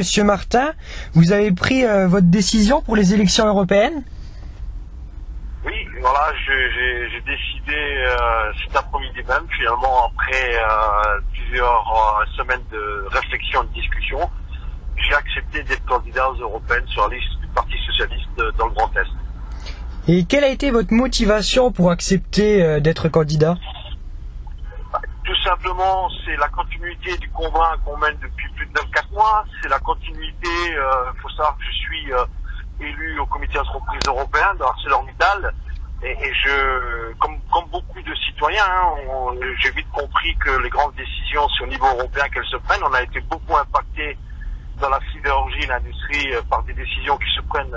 Monsieur Martin, vous avez pris votre décision pour les élections européennes? Oui, voilà, j'ai décidé cet après-midi même, finalement, après plusieurs semaines de réflexion et de discussion, j'ai accepté d'être candidat aux européennes sur la liste du Parti socialiste dans le Grand Est. Et quelle a été votre motivation pour accepter d'être candidat? Tout simplement, c'est la continuité du combat qu'on mène depuis plus de 24 mois. C'est la continuité, il faut savoir que je suis élu au comité d'entreprise européen de ArcelorMittal. Et comme beaucoup de citoyens, j'ai vite compris que les grandes décisions sur le niveau européen qu'elles se prennent, on a été beaucoup impacté dans la sidérurgie et l'industrie par des décisions qui se prennent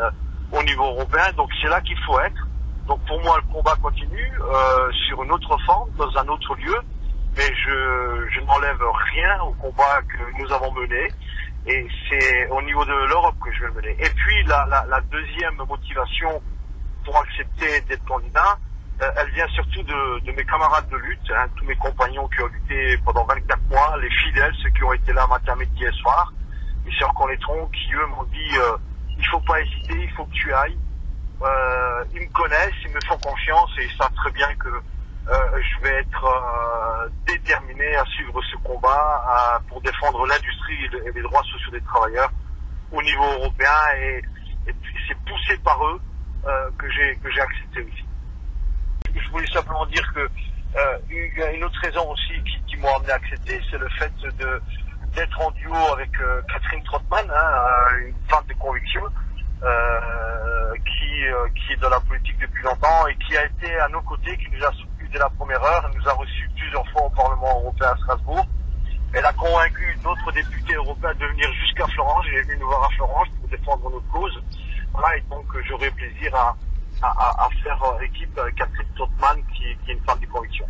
au niveau européen. Donc c'est là qu'il faut être. Donc pour moi, le combat continue sur une autre forme, dans un autre lieu. Mais je n'enlève rien au combat que nous avons mené. Et c'est au niveau de l'Europe que je vais le mener. Et puis la deuxième motivation pour accepter d'être candidat, elle vient surtout de mes camarades de lutte, tous mes compagnons qui ont lutté pendant 24 mois, les fidèles, ceux qui ont été là matin, midi et soir, ils se reconnaîtront, qui eux m'ont dit il faut pas hésiter, il faut que tu ailles. Ils me connaissent, ils me font confiance et ils savent très bien que je vais être déterminé à suivre ce combat pour défendre l'industrie et les droits sociaux des travailleurs au niveau européen et c'est poussé par eux que j'ai accepté aussi. Je voulais simplement dire que il y a une autre raison aussi qui m'a amené à accepter, c'est le fait d'être en duo avec Catherine Trottmann, une femme de conviction qui est dans la politique depuis longtemps et qui a été à nos côtés, qui nous a soutenus dès la première heure. Elle nous a reçus plusieurs fois au Parlement européen à Strasbourg. Elle a convaincu d'autres députés européens de venir jusqu'à Florence. Elle est venue nous voir à Florence pour défendre notre cause. Voilà, et donc j'aurai plaisir à faire équipe avec Catherine Trottmann qui est une femme de conviction.